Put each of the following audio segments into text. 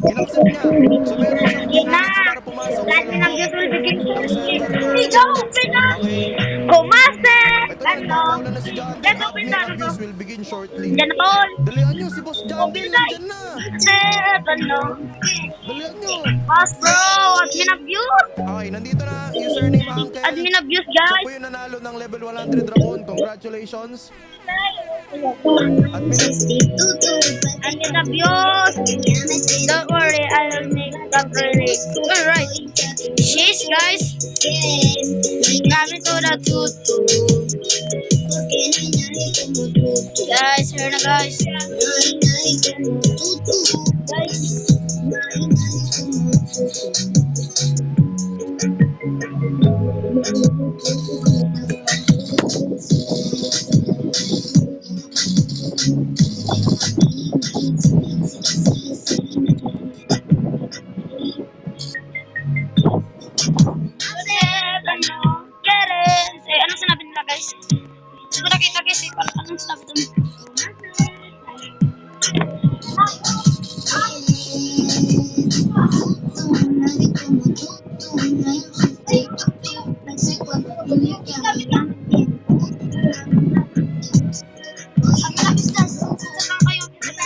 inaccept niya. So meron siyang 2 Game na. minutes para pumasok sa Lahat ng loob views will begin ng shortly. center court. Liga, open na! Okay? Kumasek! Ito na, Ano? nagpapaulan na si Jandel. Let's open na, Admin ano to? abuse will begin shortly. Diyan na, tol. Dalihan nyo, si Boss Okay, Jandel guys. nandyan na. Ano? Dalihan nyo. Boss, bro! Admin abuse! Okay, nandito na. Username Uncle. Admin abuse, Siya guys! po yung nanalo ng level 100 Dragon. Congratulations. Admin Admin abuse! Don't worry, I'll make that ready. Alright. Sheesh, guys! Coming to the tutu. Guys, here na, guys. Anong sinabi nila, guys? Hindi ko nakita, guys. Anong sinabi dun?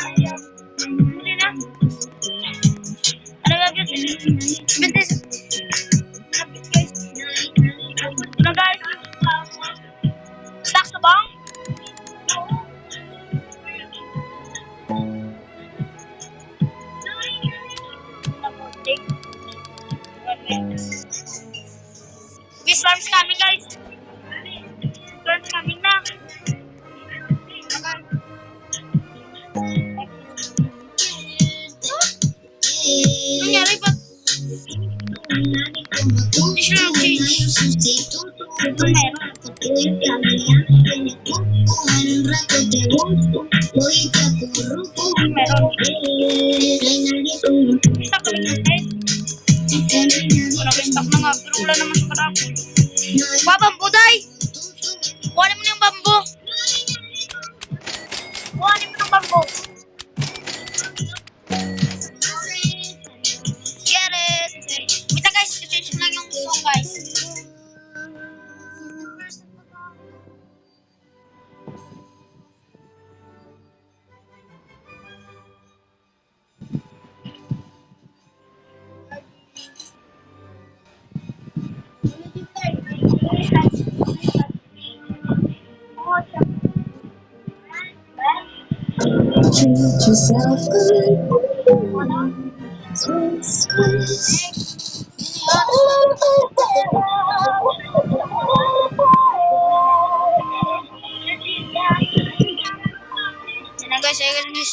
Hindi na. Ano ba, guys? Bintis. Ano, guys? Stuck sa bang? Okay, storm's coming, guys. Storm's coming na. Nangyari ba? Hindi siya nag-change. Ito meron. Meron. Stock ka ba guys? Wala stock na nga, pero wala naman siya karapon. Bambu, day! Kuhanin mo na yung bambu. Kuhanin mo ng bambu. Get it! Wait lang, guys, i-change mo lang yung song, guys. Treat yourself good. Sweet, sweet. Yan na, guys, ayan guys.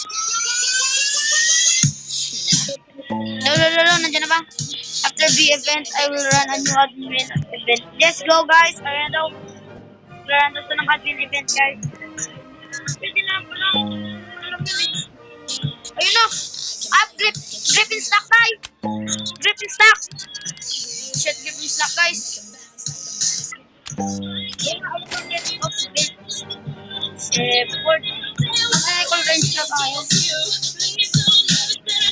Lolo, nandiyan na ba? After the event, I will run a new admin event. Let's go, guys. Ayan daw. Run daw ng admin event, guys. Pwede na ako lang. Ayun na. Grip in stock, guys. Grip in stock. Shit, grip in stock, guys. Yan na, ayun ang get of event. Port. Mag-recall range na tayo.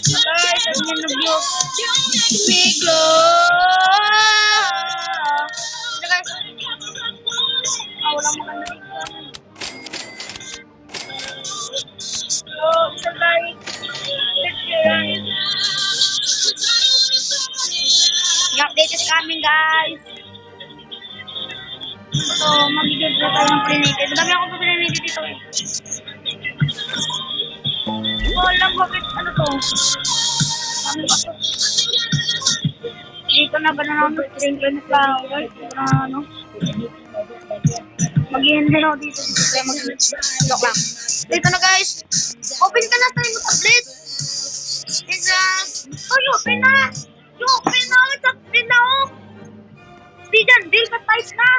Guys, admin na view. Biglo! Ito, guys. Walang maganda dito. So, isa like. Yung update is coming, guys. So, mag-give na tayo ng pre-nated. Madami ako pa pre-nated dito eh. Walang bakit ano to. Ano ba to? Dito na ba na lang sprinkle na flowers? Ano? Mag-i-hindi ako dito. Kaya mag-lock lang. Dito na, guys. Open ka na sa yung tablet. Jesus. Oh, open na. Open na. Open na. Si Jandel, pa-type na.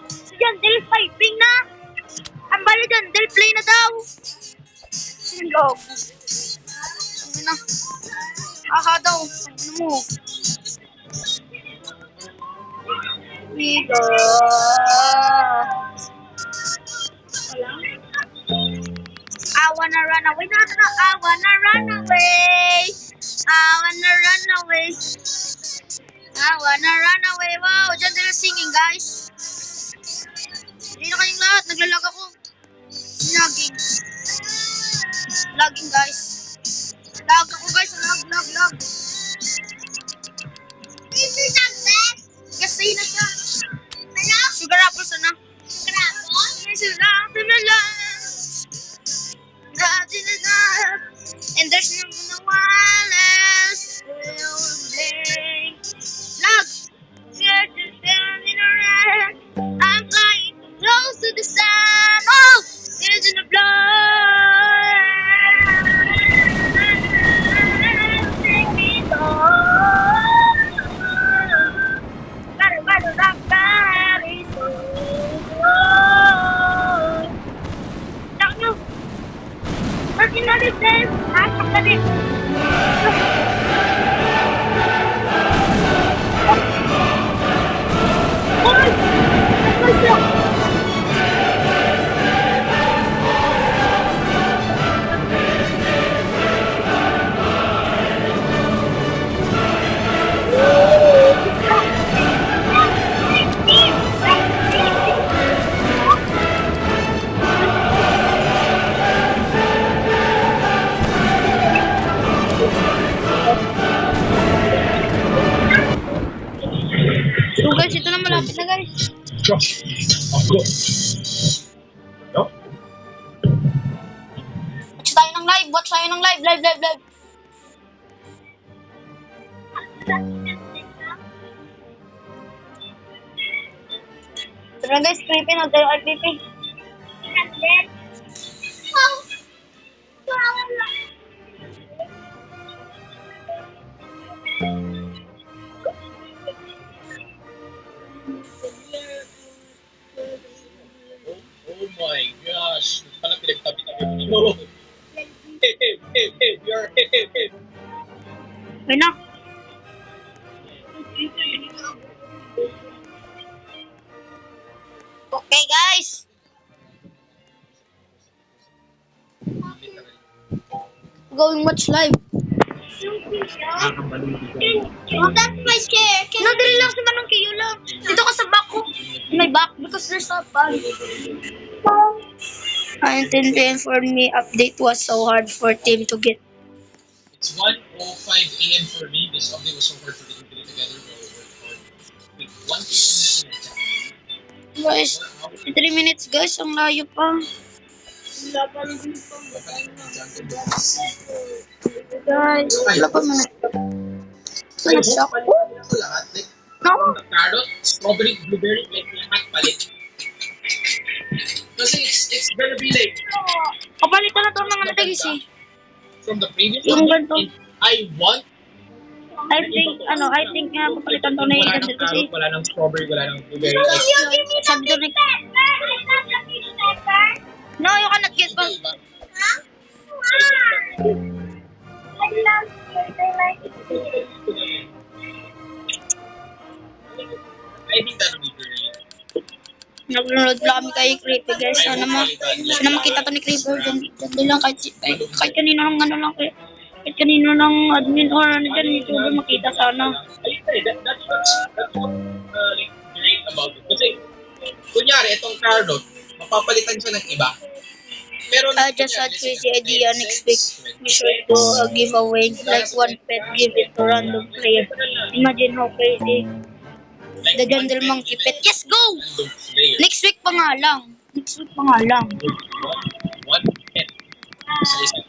Si Jandel, typing na. Ang bala Jandel, play na daw. Hello. Ano na? Aha daw. Ano mo? Migo. I wanna run away. I wanna run away. I singing, guys. Hindi na kayong lahat. Naglalag ako. Lagging. Lagging, guys. Lag ako, guys. Lag. Kasi na siya. Ano? Sugar apple sana. Sugar apple? Sugar apple na lang. And there's no one else will play. Lag! We're just standing around. I'm flying too close to the sun. Oh! It's in the blood. Take me home. Gotta rock body. Lag nyo! Bakit na rin, Dave? Hashtag na rin. Uy! So guys, ito na malapit na guys. Ako. No? Watch tayo ng live. Live. Tara guys, creepy na tayo RPP. Oh my gosh. Pala pinagtabi-tabi mo. Hey, you're hey. Wait na. Okay guys. Going watch live. Oh, that's my chair. No, dali lang si Manong Kiyo lang. Dito ka sa back ko. My back because there's a bag. I intended for me update was so hard for team to get. It's 1:05 a.m. for me. This update was so hard for me to get it together. Wait, 1 a.m. Guys, 3 minutes guys, ang layo pa. Guys, wala pa man. Nagsak ko. Lahat. Like, No. carrot, strawberry, blueberry, like lahat palit. Kasi it's gonna be like Kapalitan na to ng ano tagis eh. from the previous Yung update, ganito. and I want I think nga papalitan to na yung wala ganda ng kasi. carrot, wala ng strawberry, wala ng blueberry. Like, Sabi to ni... No, you cannot get one. diba? I think that would be great. Nag-load lang kami kay Creepy guys. Sana makita to ni Creepy. Diyan lang kahit kanino ng ano lang kahit kanino ng admin or ano dyan, YouTuber makita sana. Ayun eh, that's what like, great about it. Kasi, kunyari, itong carrot, mapapalitan siya ng iba. Pero, I just had crazy idea next week. We should do a giveaway like one pet give it to random player. Imagine how crazy. The Jungle Monkey pet. Yes, go! Next week pa nga lang. One pet. Sa isa.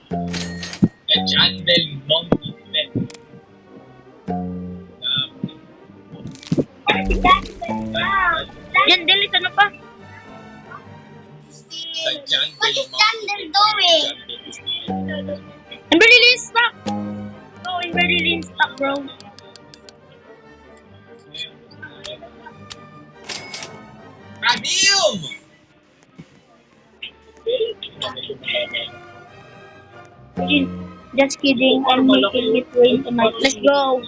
The Jungle Monkey pet. Yan, Delis, ano pa? The Jungle Monkey doing? I'm very lean stock. No, I'm very lean stock, bro. Radium! Just kidding, I'm making it rain tonight. Let's go.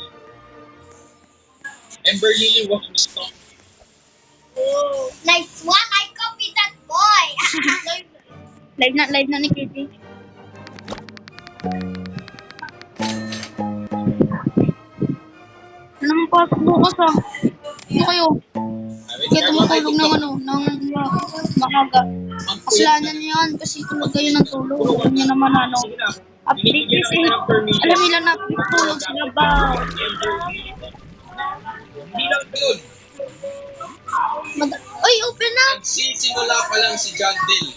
Ember Lily was stock. Nice one, I copied that boy. live na ni Kitty. Anong pasok bukas ah? Ano kayo? Kaya tumutulog ng maaga. Kasalanan niya yan kasi tulog kayo ng tulog. Alam niya naman update kasi. Alam nila na tulog sila ba? Hindi lang yun. Oy, open up! Nagsisimula pa lang si John Dill.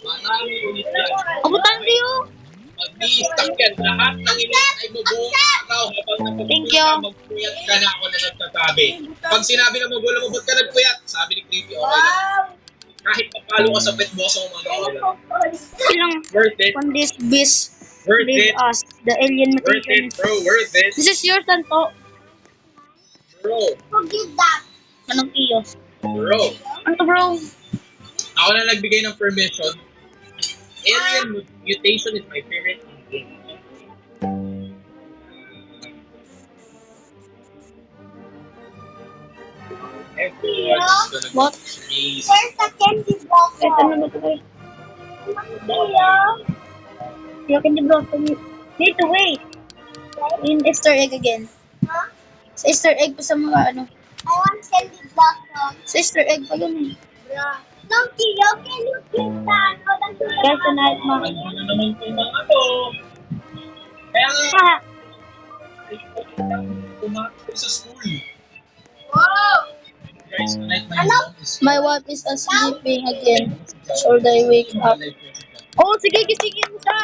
Marami ulit yan. Abutan diyo! Mag-i-stack yan. Lahat ng ilan ay mabuong araw habang Thank you. magpuyat ka na ako na nagsasabi. Pag sinabi na magulang mo, ba't ka nagpuyat? Sabi ni Creepy, okay lang. Kahit papalo ka sa pet boss mo, okay lang. Ilang Worth it. on this beast Worth leave it. us the alien Worth it, mutation. bro. Worth it. This is your Santo. Bro. Forgive that. Anong iyo? Bro. Ano bro? Ako na nagbigay ng permission. Alien mutation is my favorite game. Everyone's gonna What? go crazy. There's a candy block. Ito na ba ito guys? Yung candy block. Need to wait. Yung Easter egg again. Huh? Sa Easter egg pa sa mga ano. I want candy block. Sa Easter egg pa yun eh. Yeah. No, Kio, can you keep that? Guys, tonight, Ano naman po mga to? Kaya nga, pumasok sa school. Wow! Guys, tonight my mom is My wife is sleeping again. Should I wake up? Oh, sige, gisingin mo siya!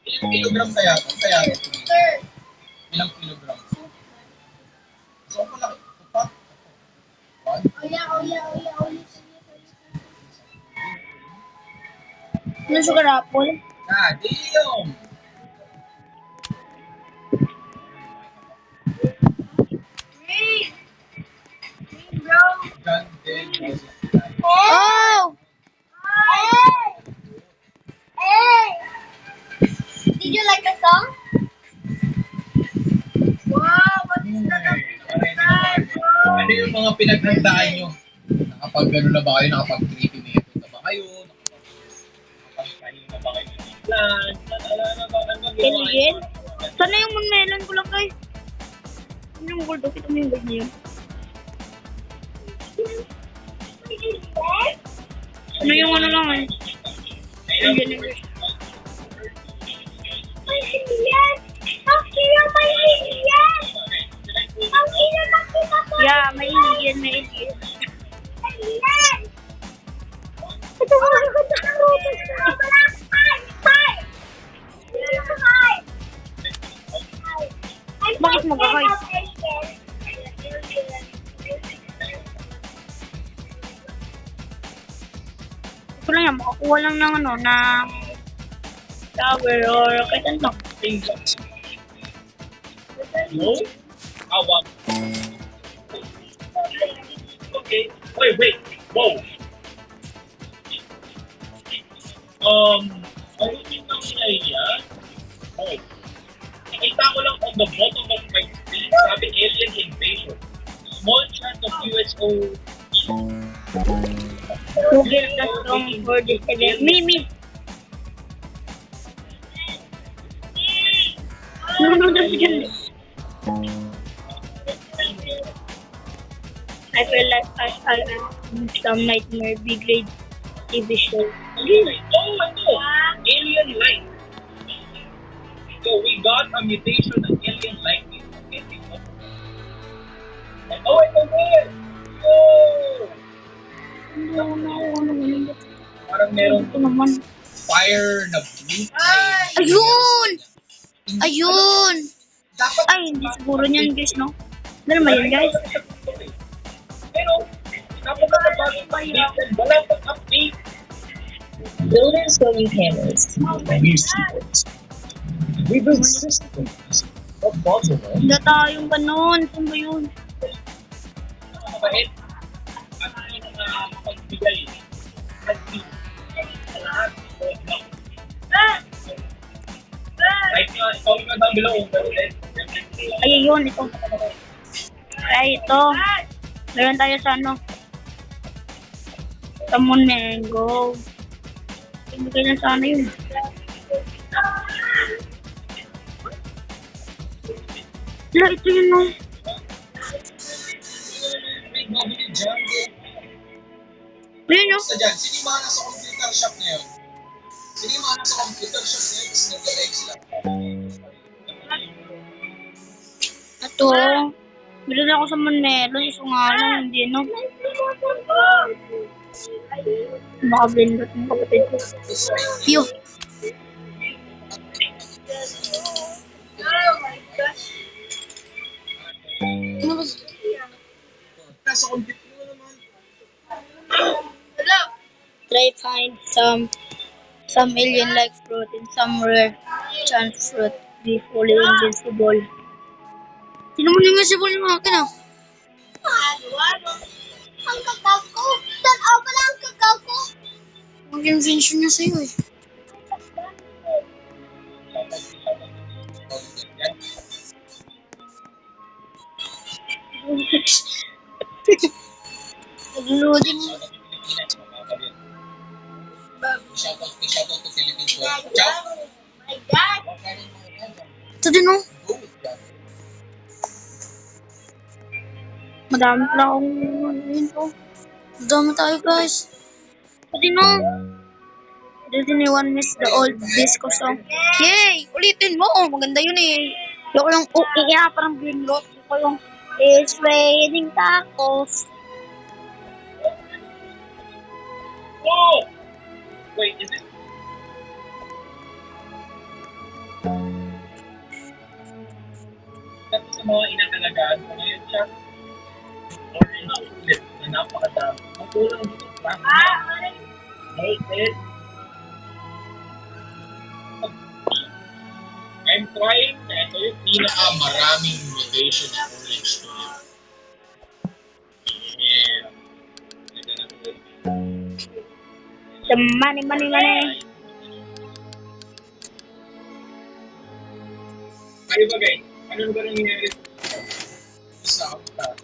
Ilang kilogram kaya? Ilang kilogram? So, malaki. Upat. Ano sugar apple? Ah, damn! God damn. Oh! Did you like the song? Wow, what is that? Ano yung mga pinaghandaan nyo? Nakapag-ano na ba kayo? Nakapag-creepy na ito na ba kayo? Nakapag-kain na ba kayo ng plan? Ano ba? Ano ba? Alien? Sana yung melon ko lang guys. Ano yung gold? Kita mo yung gold niyo. Ano yung ano lang eh. Yung universe. Yeah, may alien, may alien. Ito ko lang ko sa Bakit mag-ahoy? Ito lang yan, makakuha lang ng ano, ng tower or kahit ano. No? Wow. Okay. Wait. Whoa. Ano yung idea? Oh. Nakita ko lang on the bottom of my screen, sabi alien invasion. Small chance of USO. Who gave the song for this event? Me. No, that's good. I feel like I am some nightmare big grade TV show. Alien life. So we got a mutation of alien life. Oh, it's a weird! No. Parang meron Ito naman. fire na blue. Ayun! Dapat Ay, hindi siguro niyan guys, no? Ano naman yan guys? pero dapat na bagong mahirapan. Wala pang update. Builders going cameras. New sequence. We build systems of bottleneck. Hindi tayong ganon. Saan ba yun? Mabait. At yun ang pagbigay. Sa lahat. Right now, ikaw yung down below. Ay, yun. Ito. Ay, ito. Meron tayo sa ano. Sa Monengo. Ibigay na sana yun. Wala, ito yun no. May mabili dyan. Ayun no. Basta dyan, sino yung mga nasa computer shop ngayon? Sino yung mga nasa computer shop ngayon? Tapos nag-like sila. Ito. Bilhin ako sa Manelo. Iso nga lang, hindi no. Baka blindot ng kapatid ko. Yo. Ano ba? Nasa computer mo naman. Try find some alien like fruit and some rare chance fruit be fully invincible. Sino mo invincible yung akin ah? Ang kakao ko. Tanaw pala ang kakao ko. Ang invention niya sa'yo eh. Nag-loading. Shoutout to Philippines. Ciao. Ito din oh. Madami pala akong ano yun oh. Madami tayo guys. Ito din oh. Does anyone miss the old disco song? Yay! Ulitin mo! Oh, maganda yun eh. Yung ko yung kaya parang green rock. Yung ko yung It's raining tacos. Whoa! Wait, is it? Tapos sa mga inakalagaan ko ngayon siya, orange tulip na napakadami. Magulang dito pa. Hey, I'm trying na ito yung pinaka-maraming mutation ng orange tulip. Yeah. Ganda na ito. The money. Kayo ba guys? Ano ba nangyayari sa pag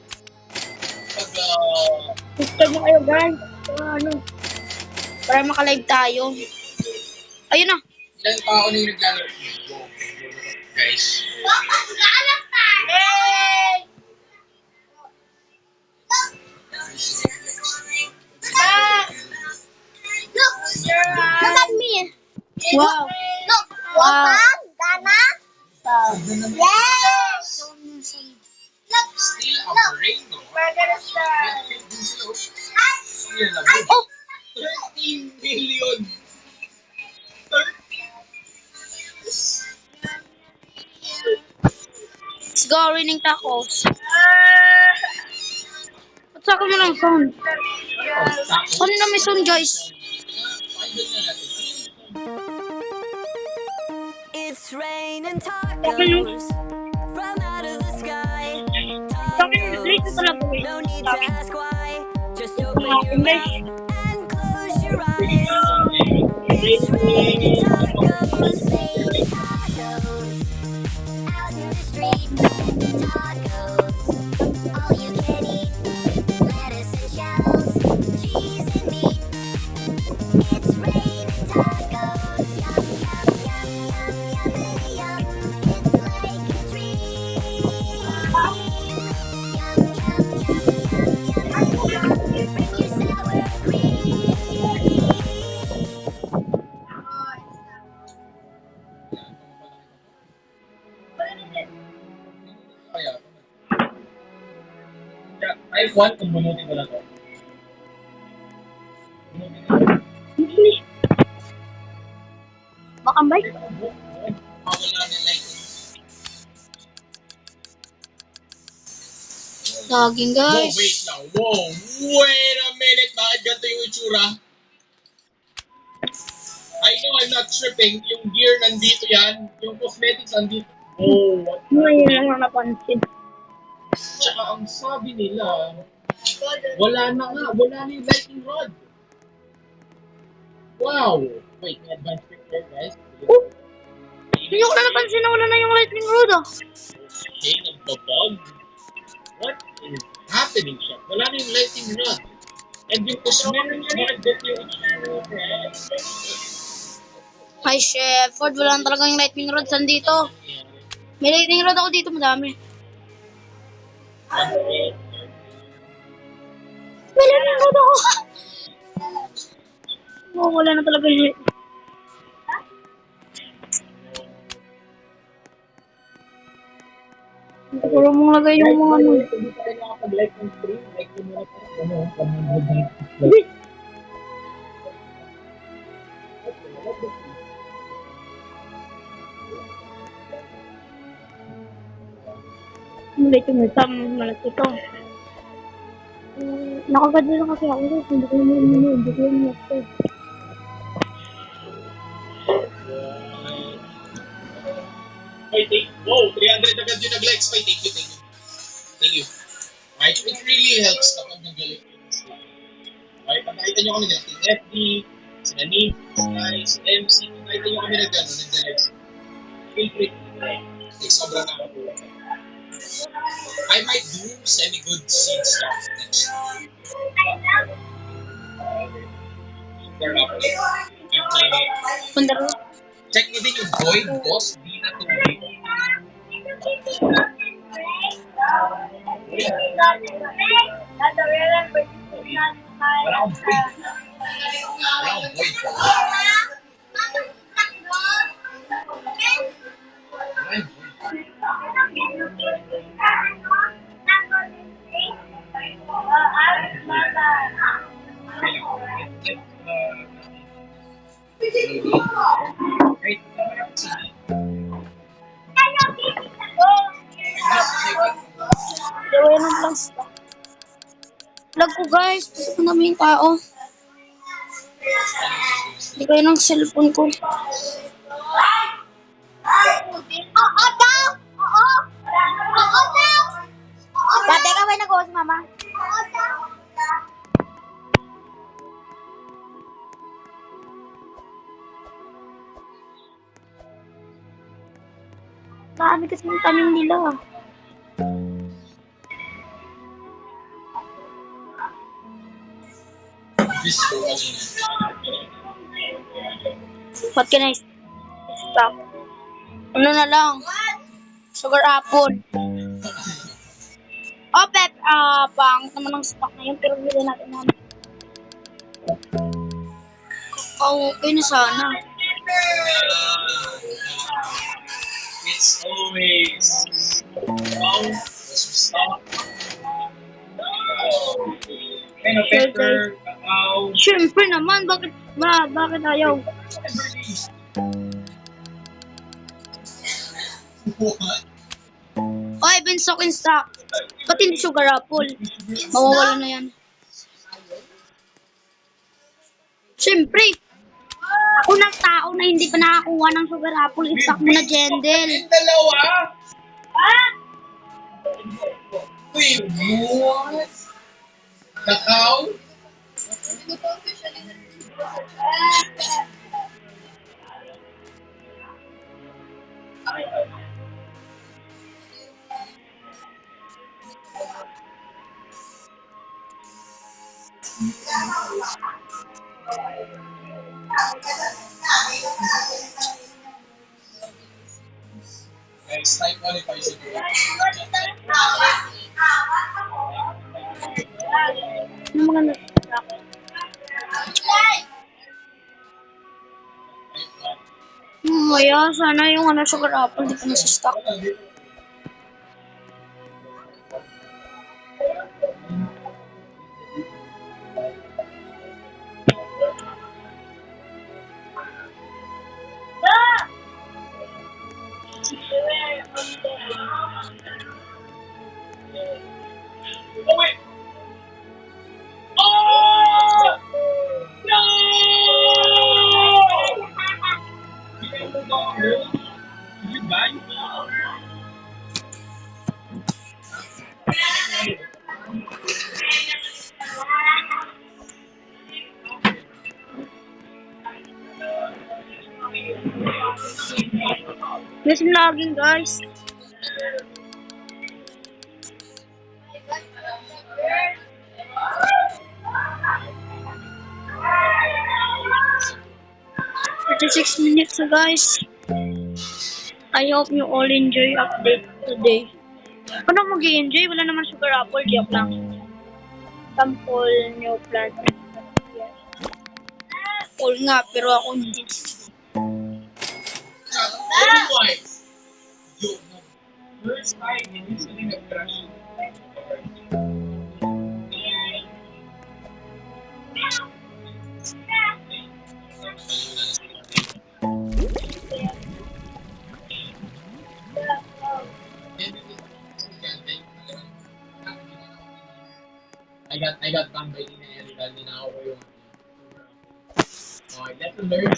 Subscribe mo kayo guys. Ano? Para makalive tayo. Ayun na. ilang tao na yung naglalaro? Guys. Look at me. Wow. Look. Wow. Dana. Yes. Still a brain, no? Still a brain. Oh. 13 million. 13. Let's go, raining tacos. At sa akin mo lang sound. Kanina may sound guys. It's raining tacos from out of the sky. Sa akin late na talaga eh. No need Sa to akin. ask why. Just open Mga your English. mouth and close your eyes. It's raining tacos, raining tacos. Out in the street, tacos. All you can eat. Lettuce and shells, cheese and meat. It's raining tacos. Yum, yum, yum, yum, yummity yum. It's like a treat. Yum, yum, yum, yum, yum. Bring your sour cream. Kaya, type 1 kung bunutin ko na to. Bunutin ko. Makambay. Mawala na like. Laging Whoa, guys. wait lang. Whoa, wait a minute. Bakit ganito yung itsura? I know I'm not tripping. Yung gear nandito yan. Yung cosmetics nandito. Oh, what? Ngayon lang na napansin. Tsaka ang sabi nila, wala na nga. Wala na yung lightning rod. Wow. Wait, may advanced picture, guys. Hindi ko na napansin na wala na yung lightning rod ah. Okay, nagbabog. What is happening siya? Wala na yung lightning rod. And yung cosmetics, bakit ganito yung itsura? Hi Chef Ford, wala na talagang lightning rod. Saan dito? May lightning rod ako dito, madami. Wala na ako. Oh, wala na talaga yun. Puro mong lagay yung mga ano. Hindi pa rin nakapag-like ng stream. Like ko muna pa. Ano, 190 Uy! Malito mo sa malito to. Nakagadala lang kasi ako. Hindi ko naman hindi ko naman ito. Wow, 300 agad yung nag-likes. Thank you, thank you. Thank you. Right, it really helps kapag nag-like. Okay, pag nakita nyo kami ng Team FD, si Nani, si Kai, si MC, kung nakita nyo kami nag-like, feel free to like. Sobrang nakakatulong. I might do semi-good seed stuff next time. Super up. Pundaro. Check mo din yung Void Boss, di na tubig. Wala akong Void. Wala akong Void po. Wala yung Void. Right, Gawin ng lang stock. Vlog ko guys. Gusto ko namin yung tao. Hindi kayo ng cellphone ko. Oo daw! Oo! Oo daw! Dati ka may nag-uwas mama? Oo daw! Dami kasi yung tanim nila. this ko kanina. What can I stop? Ano na lang? Sugar apple. Oh, Pep, pangit naman ang stock na yun, pero bilhin natin namin. Okay na sana. It's always wrong, stop. Pen of paper, kakao. Siyempre naman, bakit ayaw? What? Oh, I've been stock in stock. Ba't hindi sugar apple? Mawawala na yan. Siyempre, ako ng tao na hindi pa nakakuha ng sugar apple, i-stock mo na Jendel. Yung dalawa? Wait, what? Kakao? Guys, type qualify siguro. Ano mga nag-stock? Kaya sana yung sugar apple di pa nasa stock. Oh, wait! Oh! No! Did you buy? Miss vlogging guys. Six minutes na guys. I hope you all enjoy update today. Ano mag-i-enjoy? Wala naman sugar apple, joke lang. Sample new plant. All nga, pero ako hindi. Why? Yo, first time in usually nag-crush. I got banned by Ina Eri dahil ninakaw ko yung okay, lesson learned.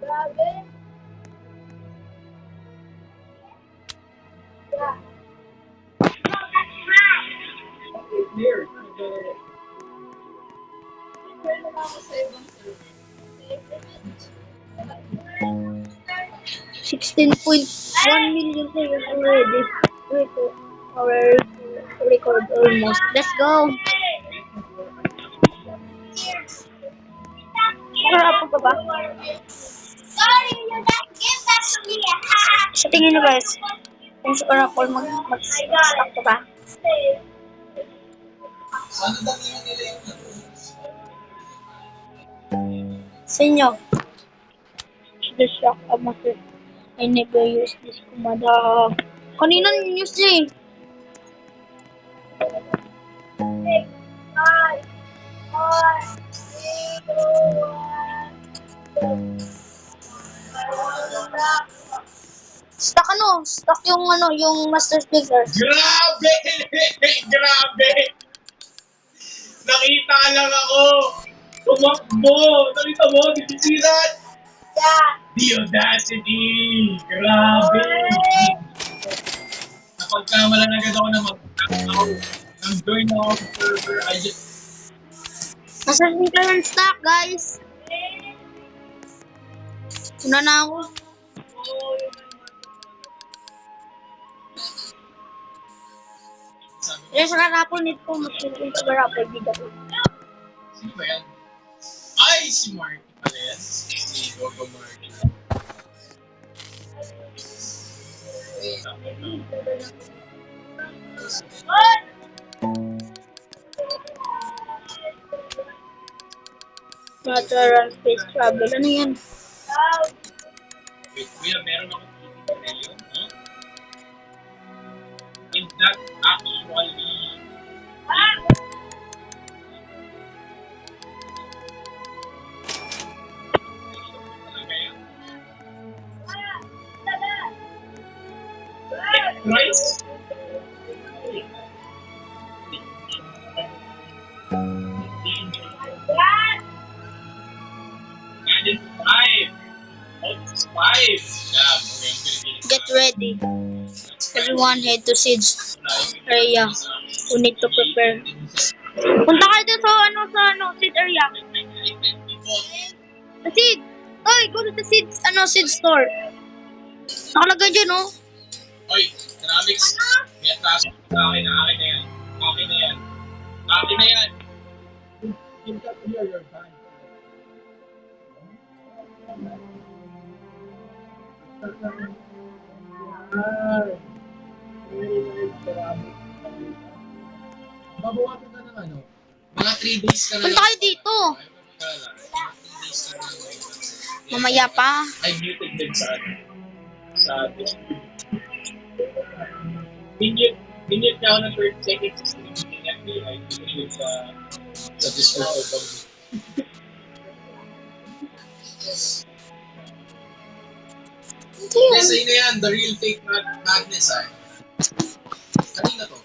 Grabe. Clear. 16.1 million players already. Wait, our record almost. Let's go. Sugar apple pa ba? Sorry, you just give that to me. Sa tingin nyo guys, kung sugar apple mag-stock pa ba? Sana dami mo nila yung Sa inyo? The shock of myself. I never use this kumada. Kanina use eh. Stuck ano? Stuck yung yung master speaker. Grabe! Grabe! Nakita lang ako! Tumakbo! Nakita mo? Disisirat! Yeah. The audacity! Grabe! Napagkamalan agad ako na mag-out. Nag-join ako sa server. I just... Master speaker and stuck guys. Una na ako. Sabi ko, Yung sugar apple need ko. Yung sugar apple bida ko. sino ba yan? Ay! Si Marky pala yan. Si Gogo Marky. Natural space travel. Ano yan? Wait, kuya, meron akong titig na yun, huh? Is that actually... Talaga yan? Rice? Imagine 5. It's 5. Yeah, okay. Get ready. Everyone head to Siege area. We need to prepare. Punta kayo dun sa Siege area. Sa Siege! Oy, go to the Siege, Siege store. Nakalagay dyan, oh. Oy, Dynamics. May atraso. Akin na yan. Akin na yan. Akin na yan. You got to hear your time. Babawasan ka ng ano? Mga 3 days ka na Punta kayo dito. Mamaya pa. I muted din sa ano? Sa Discord. Minute na ako ng 30 seconds sa streaming FBI. I muted sa Discord open. Kasi na yan, the real fake madness ay. Kanina to.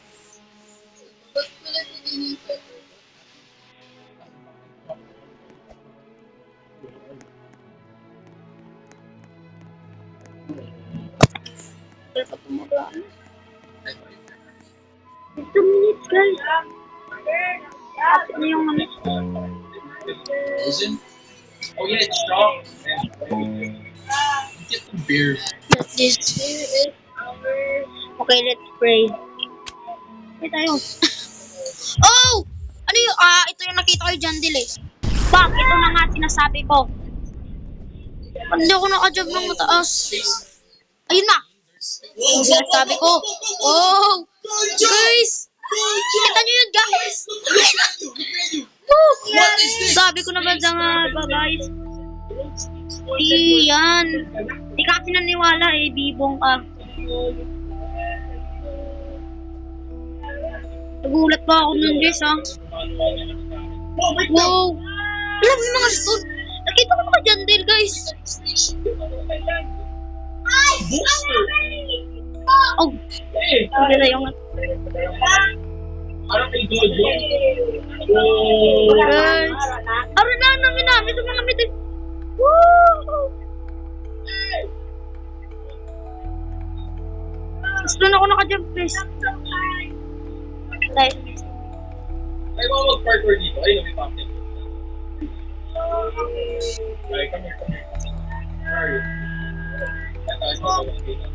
Pero pag tumagaan. 2 minutes, guys. Kapit na yung Frozen? Oh yeah, it's strong. Get the beers. That this. Okay, let's pray. Pray tayo. Oh! Ano yung, ito yung nakita ko yung Jandil eh. Bak, ito na nga sinasabi ko. Hindi ako nakajob ng mataas. Ayun na! Yung sinasabi ko. Oh! Guys! Kita nyo yun, guys! Woo! Sabi ko naman sa nga ba, guys? Di yan. Di ka kasi naniwala eh, bibong ka. Nagulat pa ako nun, guys, ha? Wow! Alam mo yung mga stone. Nakita ko mga jandel, guys. Booster! Oh! Sabi na yung... Parang kay Jojo. Guys! Aron na namin namin sa mga mitin. Woo! Gusto na ako naka-jump, guys. Dahil... Ay, mga mag-parkour dito. Ay, may fountain. Ay, come here, come here. Where are you? Ito, ito, dito.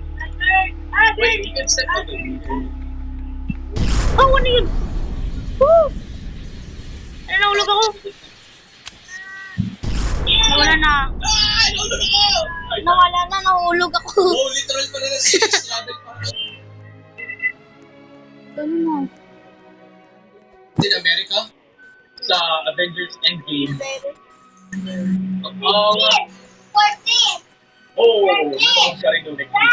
Wait, you can step on it. Oh, ano yun? Woo! Ano, nahulog ako? Nawala na. Ay, naulog ako! Ay, Nawala na, nahulog ako. oh, literal pa na na si Slaven pa. Ano na? In America, sa Avengers Endgame. Oh, nanood ka rin doon next week.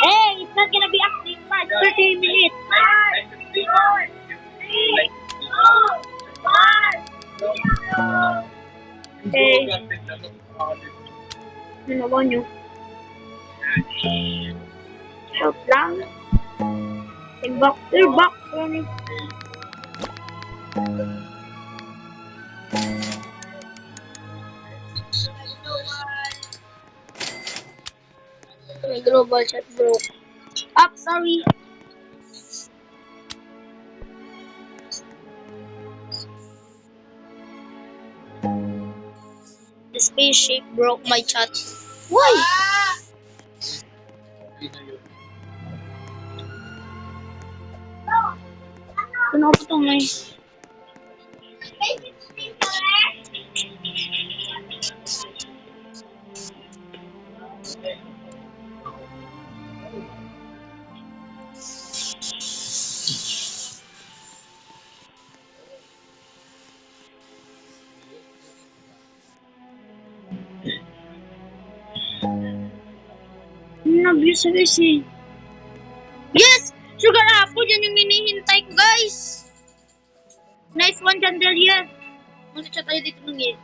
Hey, it's not gonna be active much. 30 minutes. Okay. Ano nyo? Help lang. Back. My global chat broke. Up, sorry. The spaceship broke my chat. Why? Ano ba ito may? Nabuse guys eh. Yes! Sugar apple! Yan yung hinihintay ko guys! Nice one, Chandelier! Mag-chat tayo dito ng yun.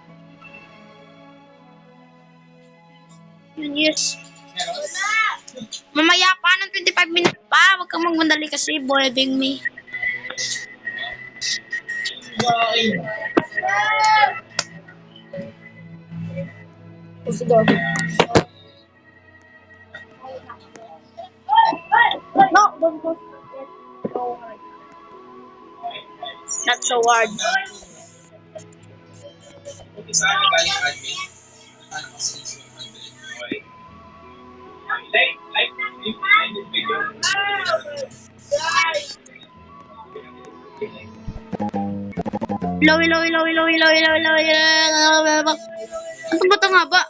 Yun, yes. Mamaya pa ng 25 minutes pa. Huwag kang magmandali kasi boarding me. Sige. No, don't go. Not so hard. Okay, sa akin galing admin. Ano kasi is 100. Okay. Like this video. Ilaw. Ano ba ito nga ba?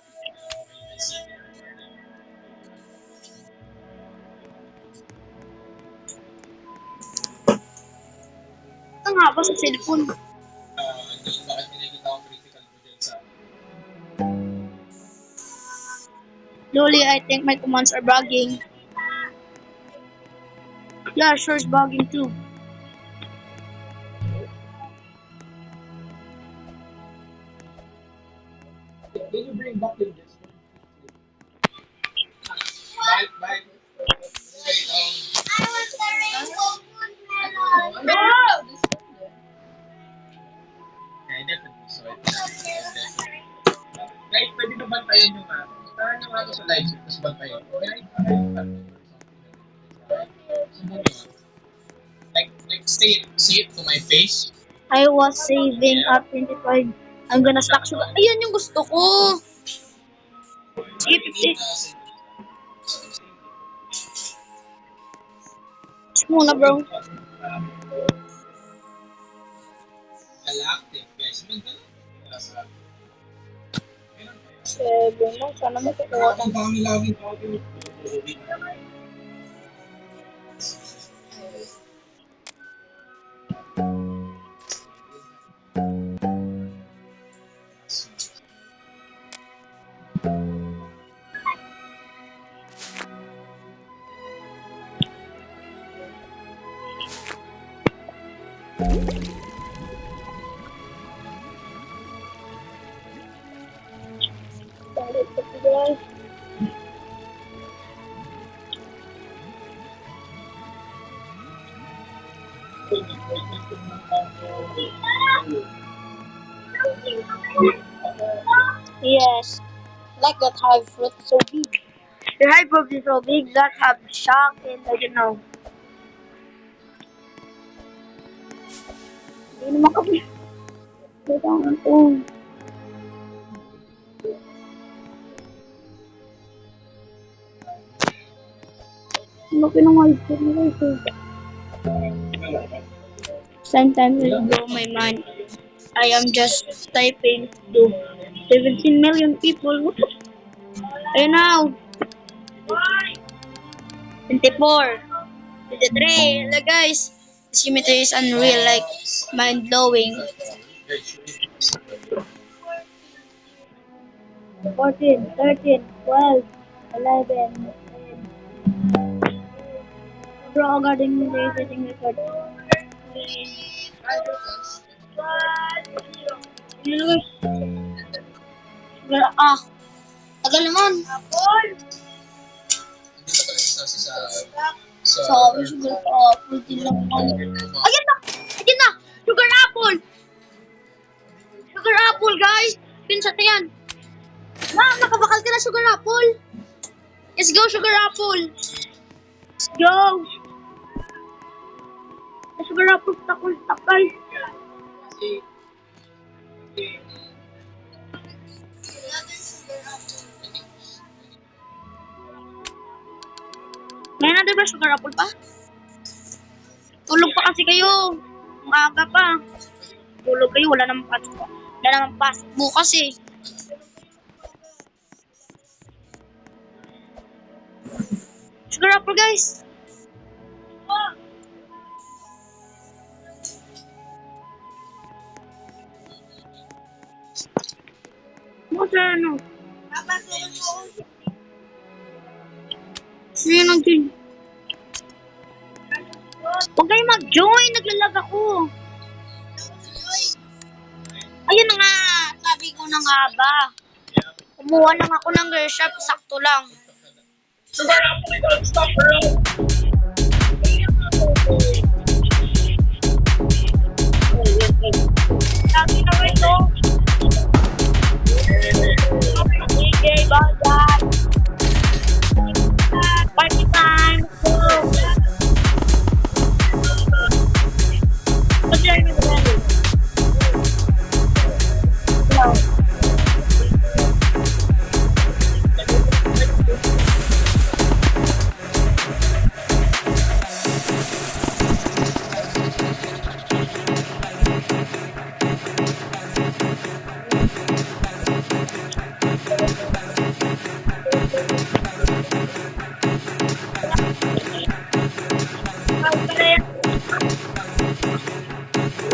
Ito nga ba sa cellphone? Hindi, bakit pinakita ko critical mo dyan sa... Loli, I think my commands are bugging. Yeah, sure it's bugging too. Can you bring back your desk? Bye. Okay, definitely. So, guys, pwede ba bantayan nyo nga? Puntahan nyo nga ako sa live stream, tapos bantayan. Like, say it to my face. I was saving at 25. I'm gonna stack sugar. Ayan yung gusto ko. Sige, 50. Muna, bro. Galactic, guys. Meron 7 na. Sana matutuwa Ang dami lagi tao. guys. Yes, like that have fruit so big. The high fruit is so big that have shock and I don't know. Hindi naman kami. Kailangan ito. Ano pinangayos ko na guys eh. Sometimes it blow my mind. I am just typing to 17 million people. What the? Ayun now. 24. 23. Look guys. The symmetry is unreal, like mind-blowing. 14, 13, 12, 11, Bro, guarding me the setting record. Tagal naman. Sabi, sugar apple din lang. Ayan na! Ayan na! Sugar apple! Sugar apple, guys! Pinsat na yan. Ma'am, nakabakal ka na sugar apple. Let's go, sugar apple. Let's go. Sugar apple, stuck, guys. May natin ba sugar apple pa? Tulog pa kasi kayo. Maaga pa. Tulog kayo, wala namang pasok. Wala namang pasok bukas eh. Sugar apple guys. Masa ano? Sino nag-join? Huwag kayo mag-join, naglalag ako. Ayun na nga, sabi ko na nga ba. Kumuha lang ako ng girl shop, sakto lang. Lagi na ito. DJ, bye-bye. Party time. Go. What's your name again? Hello.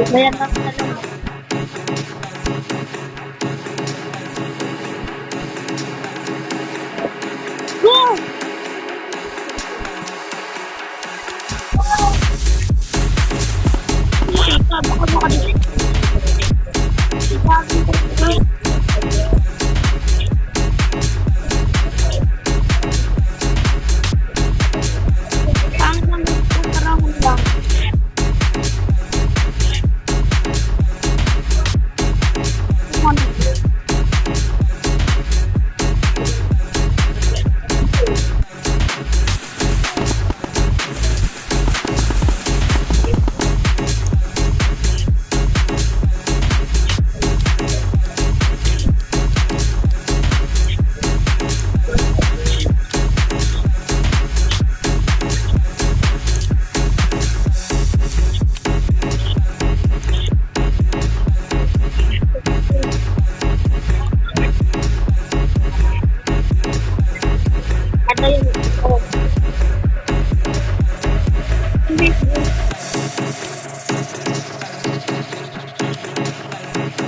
Bayan lang sa loob. Go! Baka makadali. Ang lang ito, karahon lang.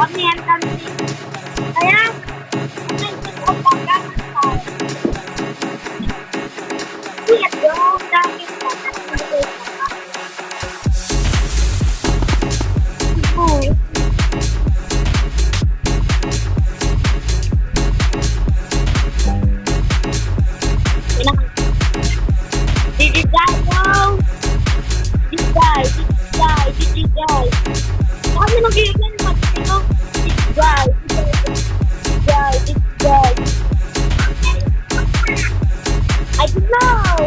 Kami yan kami. Kaya, nag-set-up ang gamit tayo. Yes, bro. Dami ko na Did you die, bro? Did you die? Did you die? Did you die? Kami nag-iigan yung matindi ko. Did you die? Did you die? Did you die? I don't know.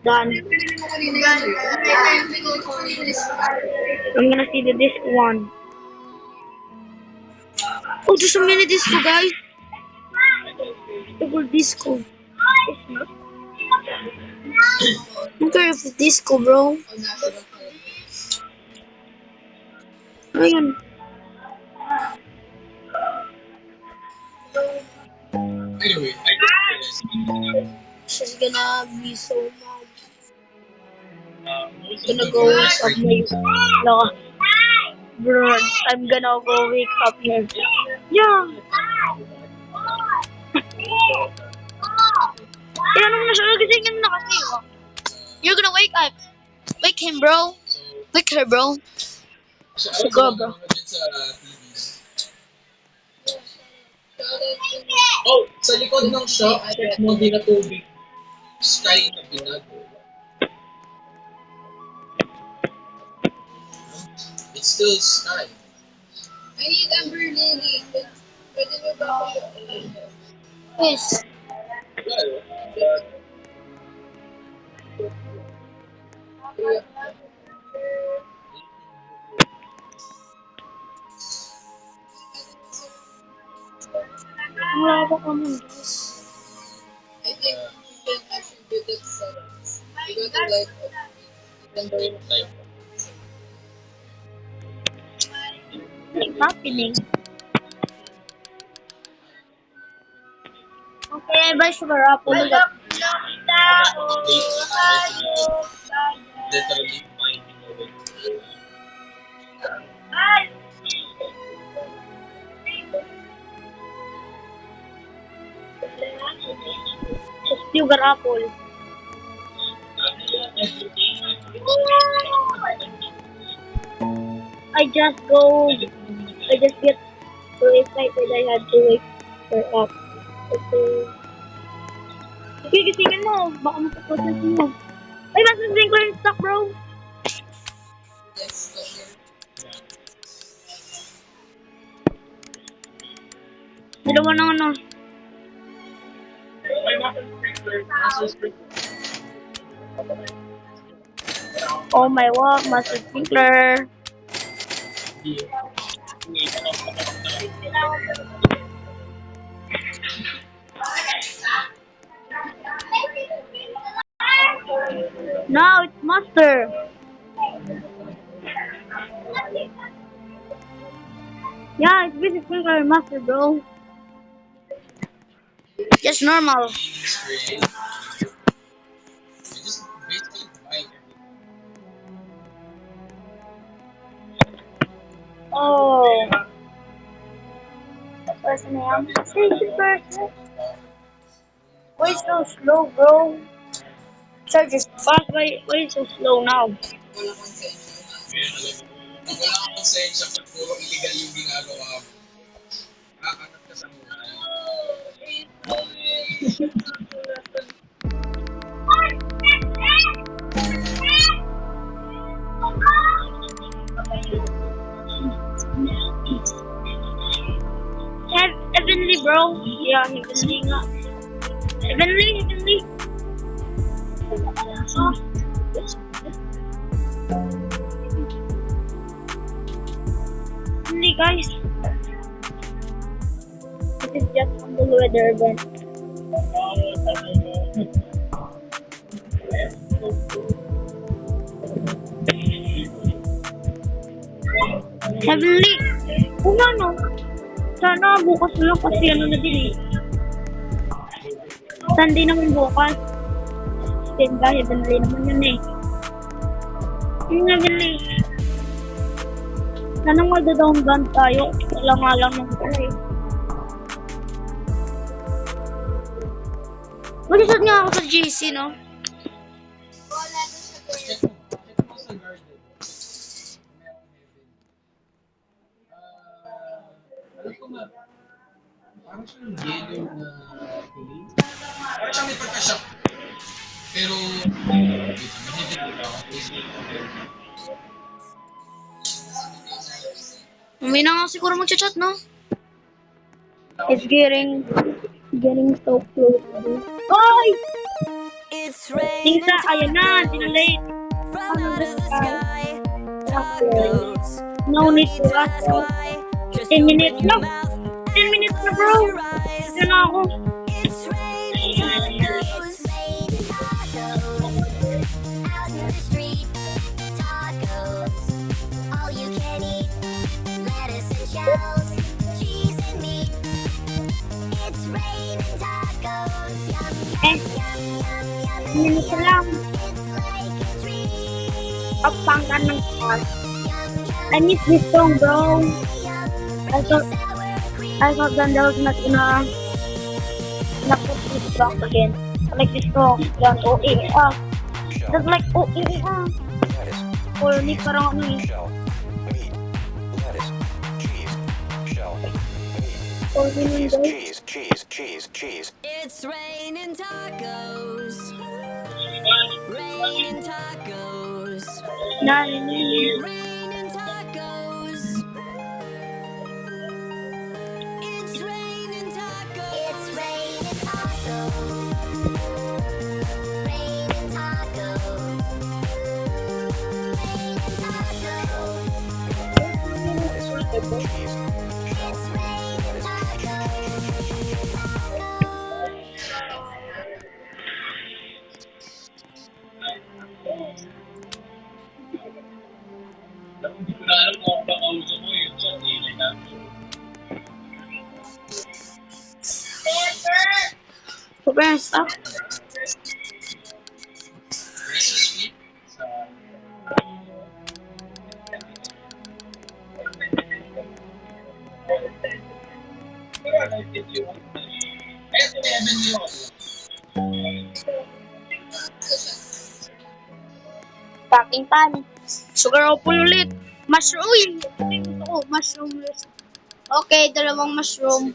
Done. I'm gonna see the disc one. Oh, there's a mini disco, guys. Double disco. I'm care of the disco, bro. Ayun. Anyway, I just realized This is gonna be so much. most of Gonna the go girls up my no. Bro, I'm gonna go wake up here. Yeah. Eh, ano mo na siya? Gisingin mo na kasi. Oh. You're gonna wake up. Wake him, bro. Wake her, bro. So, Go, bro. din sa TV. Oh, sa likod ng shop, check mo din na tubig. Sky na binago. It's still sky. I need Amber Lily. Pwede mo ba ako Yes. Well, Wala ko naman, guys. I think you can attribute it sa you got to like like, What's happening? Okay, bye, Sugar Apple. literally minding away. Sugar Apple. I just get so excited I had to wake her up. Okay. Okay, gisingin mo. Baka matapusin mo. Ay, mas sprinkler in stock, bro. Dalawa na ano. Oh my god, master sprinkler. Now it's master. Yeah, it's basic sprinkler master, bro. Just normal. Screen. Just basically buy everything. Oh. Person I am. Station person. Why so slow, bro? Charge is fast. Why so slow now? Kung wala kang konsensya pag puro illegal yung ginagawa mo, kakakat ka sa mukha. Heavenly, bro. Yeah, heavenly nga. Heavenly. Heavenly, guys. This is just from the weather event. Heavenly. Kung ano. Sana bukas na lang kasi ano na din eh. Sunday naman bukas. natin dahil heavenly naman yun eh. Yung heavenly. Sana magda-down gun tayo. Wala nga lang ng pala eh. Mag-isot nga ako sa GC, no? Wala na siya girl. Check mo. Check mo sa garden. Meron heaven. Alam ko nga. Parang siyang yellow na green. Parang siyang may pagka-shock. Pero, heaven dito. May na nga siguro mag-chat, no? It's getting so close. Ay! It's raining Lisa, ayan na, dinalate. from out of the sky. Tacos. No need to rush, bro. 10 minutes na. 10 minutes na, bro. Ito na ako. It's raining tacos. Out in the street. Tacos. All you can eat. Lettuce and shells. Cheese and meat. It's raining tacos. Yum, Eh, yum, yum, yum. minutes na lang. It's like a dream. Kapangkan ng car. Yum, yum, I miss this song, bro. yum. I thought, Sour cream. I thought that was not gonna put this song again. I like this song. Yan, OA. Just like OA. Lettuce, Or ni parang ano eh. shell, meat, lettuce, cheese, shell, meat, Or ni cheese, cheese, cheese, cheese. It's raining tacos. Raining tacos. Narinig. Raining tacos. It's raining tacos. It's raining tacos. Raining tacos. Raining tacos. Cheese, It's raining tacos. Hindi ko na alam kung baka uso mo yung chat eh. Super stuff. Versus me sa Eto na heaven yun. Packing pan. Sugar opal ulit. Mushroom. Uy! Gusto ko. Mushroom ulit. Okay, dalawang mushroom.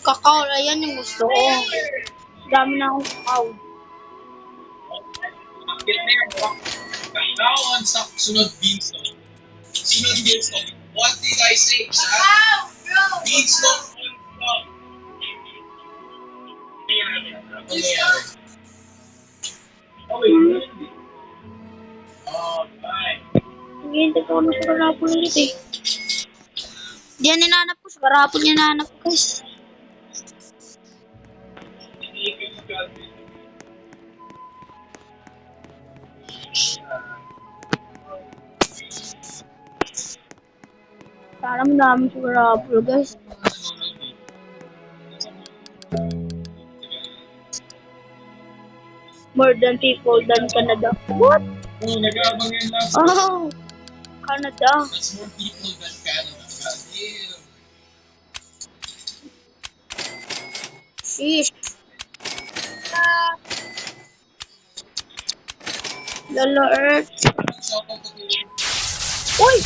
Kakao. Ayan yung gusto ko. Dami na akong kakao. Now on sa sunod beanstalk. Sunod beanstalk. What did I say? Beanstalk on top. Hindi ko na sugar apple ulit eh. Diyan ninanap ko. Sugar apple niya nanap ko guys. Sana madami sugar apple guys. More than people than Canada. What? Oh, nag-aabang yan last Oh, Canada. That's more people than Canada. God damn. Sheesh. Lolo Earth. So, kung tutulong Uy!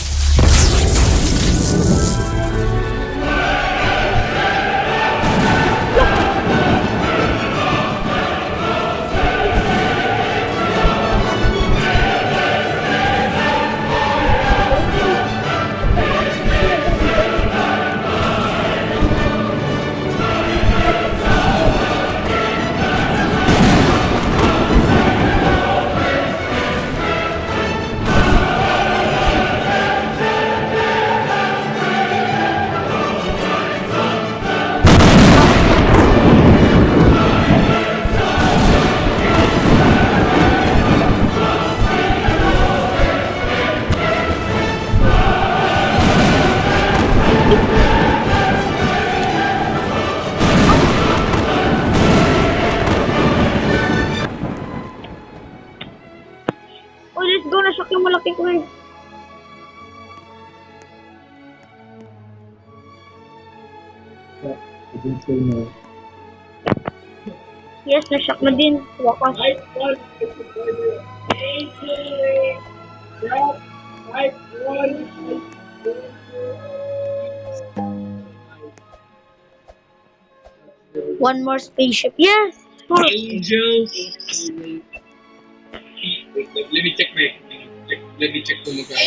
Uy, let's go. Nashock yung malaki ko eh. Yes, nashock na din. Wakas. One more spaceship. Yes! Sure. Angels. Wait, let me check my. Let me check kung magkano.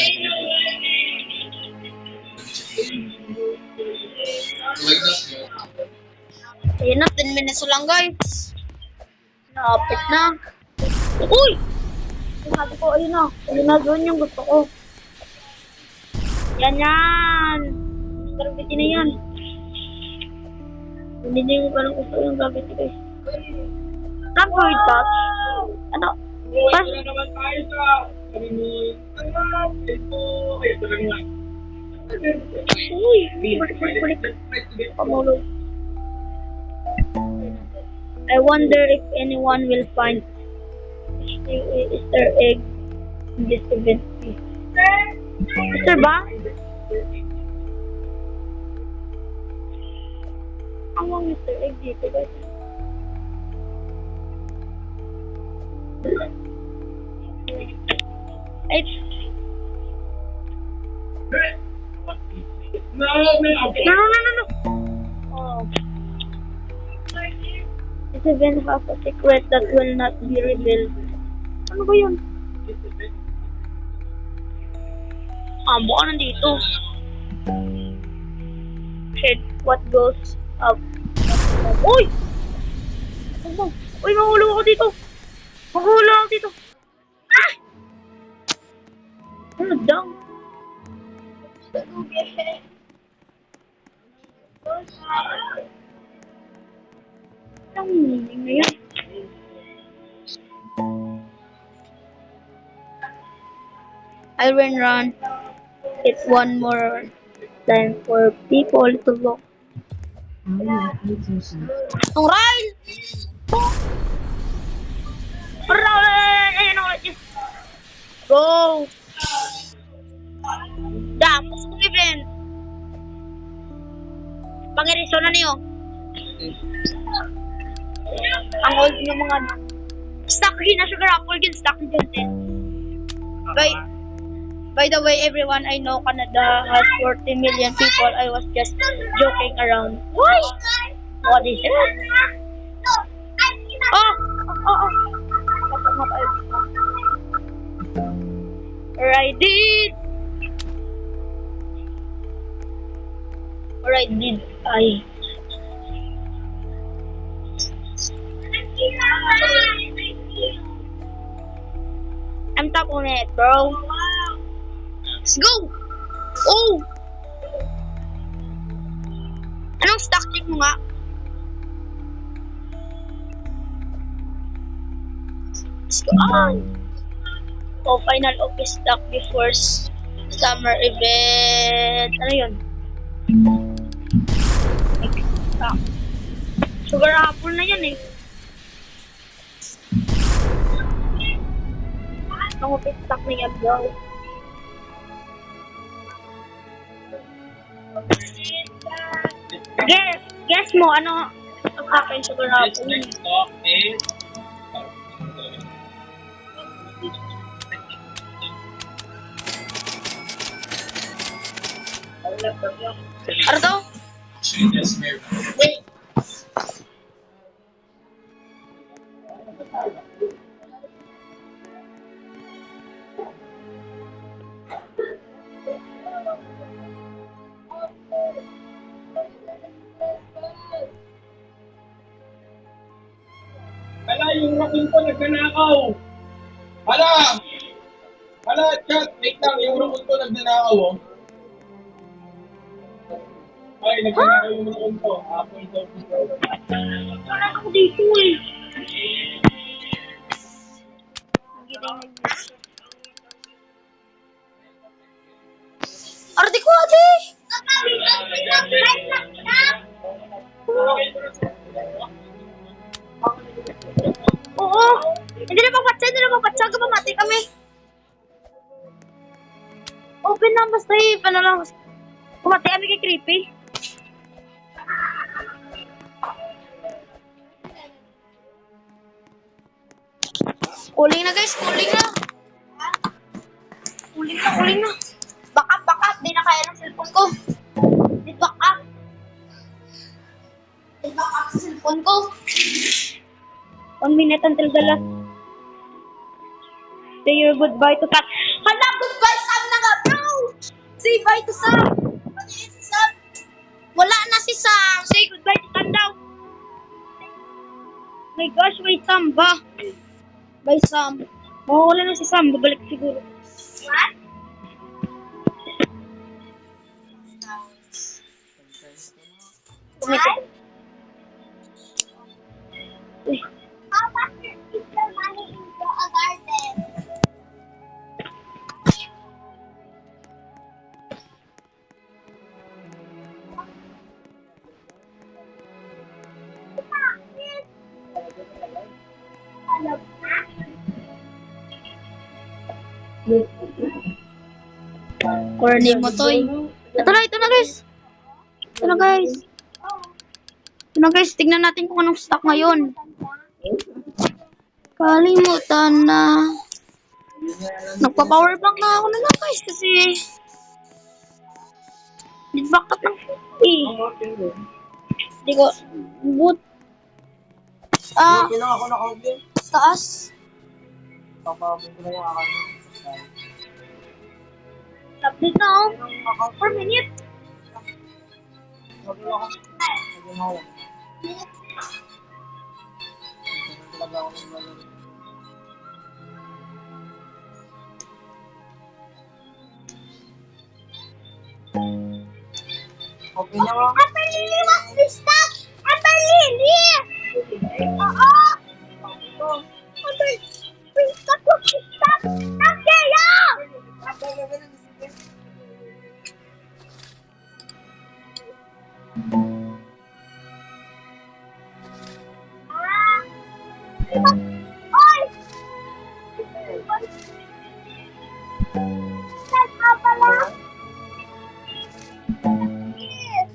Like that, no? Ayun na, 10 minutes lang guys. Napit na. Uy! Sabi ko, ayun na. Ayun na, doon yung gusto ko. Yan yan. Yung gravity na yan. Hindi na yung parang gusto yung gravity guys. Number touch. Ano? Pas? Ito na naman tayo sa. Sabi mo, ito. Ito lang lang. Uy! Balik. Pamulog. I wonder if anyone will find Easter egg in this event. Easter ba? Ang mga Easter egg dito guys. Ay, No. no. Oh. This event has a secret that will not be revealed. Ano ba yun? Baka nandito. Shit, what goes up? Uy! Ano? Uy, mahulog ako dito! Mahulog ako dito! Ah! Ano daw? Ang meaning na yun. I will run it one more time for people to look. Ang rail! Ayun ako. Go! Damos kong event. Pangiriso na niyo. Ang old ng mga stock na sugar apple din stock din. By the way, everyone, I know Canada has 40 million people. I was just joking around. Why? What is it? Oh. Pasok nga tayo dito. I did. I'm top on it, bro. Let's go! Oh! Anong stock check mo nga? Let's go on! Oh, final office stock before summer event. Ano yun? Stock. Sugar apple na yan eh. Ang office stock na yan, bro. Guess mo, ano ang akin sugar apple? Next stock is Ano to? actually just meron. Wait. Hala, yung raccoon ko nagnanakaw. Hala, chat, wait lang, yung raccoon ko nagnanakaw, oh. Ay, nagnanakaw yung raccoon ko. Apple daw. Wala ako dito eh. Ardi ko, ate! Oo! Hindi na magpatsa, kapamati kami. Open lang basta eh. Paano lang. Kumati kami kay Creepy. Kuling na guys, kuling na. Kuling na. Back up. Di na kaya ng cellphone ko. Di back up sa cellphone ko. 1 minute until the last. Say your goodbye to Kat. Hala, goodbye Sam na nga, bro! Say bye to Sam. Ano yun si Sam? Wala na si Sam. Say goodbye to Sam daw. My gosh, wait Sam ba? Bye Sam. Wala na si Sam. Babalik siguro. What? What? Uy. How much is your money into a garden? Corny mo to eh. Ito na guys. Ito na guys, tignan natin kung anong stock ngayon. Kalimutan na. Nagpa-power bank na ako na lang guys kasi back up ng 50. Hindi ko, boot. Kailangan ako naka-view. Taas. Papabig ko na yung akala. Update na oh. 4 minutes. Okay na nga. Upper Lily was the stop. Upper Lily. Oo. Stop was the stop. Stop kaya. Oy! Saan ka pala? Yes!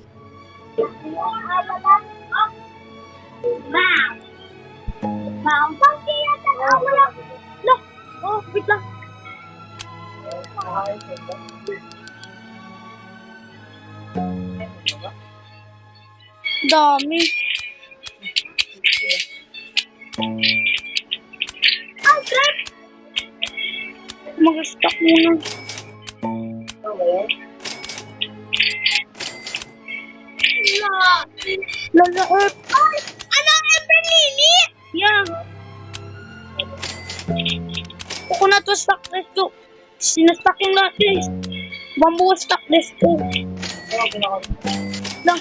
Ma'am! Ma'am, saan kaya wala? Look! Oh, wait lang. Dami. Ay, crap! Mag-stop muna. Lala Earth. Ay! Ano? Evelini? Yeah. Coconut was stock list to. Sinastock yung lahat guys. Bamboo was stock list to. Lang.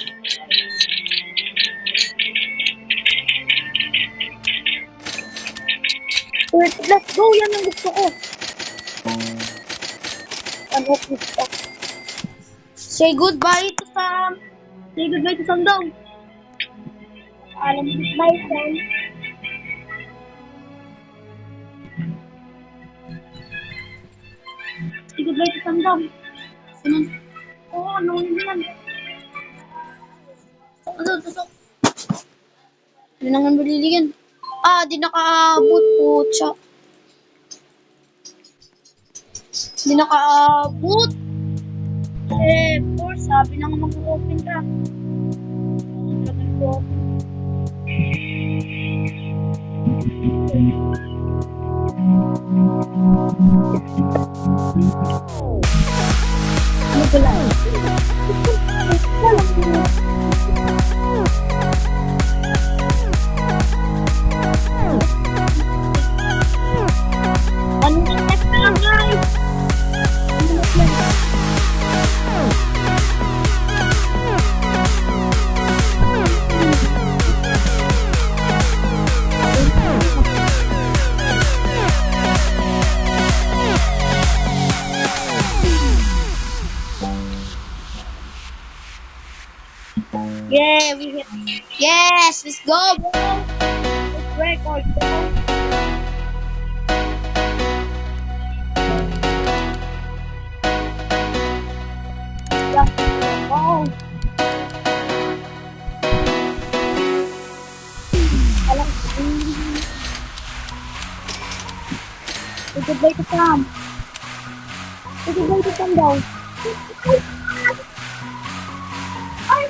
Wait, let's go. Yan ang gusto ko. I hope this stock. Say goodbye to Sam. Say goodbye to Sam daw. Alam mo, goodbye Sam. Say goodbye to Sam daw. Saan? Oo, ano yan? Ito. Hindi na nga maliligan. Di nakaabot po, tsa. Hindi nakaabot. Por, sabi na nga mag-open ka. Ano ba lang? Anong step na lang, guys? Yeah, we hit. Yes, let's go, bro. Let's record, bro. goodbye to Sam. Say goodbye to Sam daw. Ay!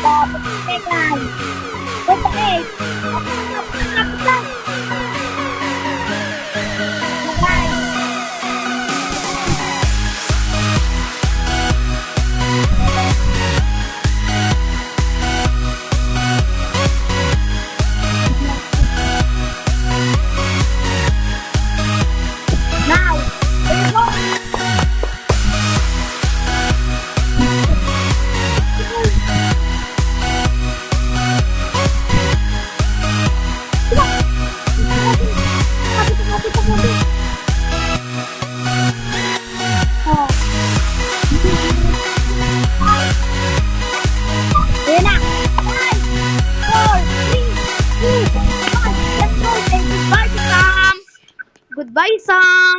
Dapat tekan. Bye-bye. Now, let's go. Oh. Ayan na. 5, 4, 3, 2, 1. Let's go. Say goodbye to Sam. Goodbye, Sam.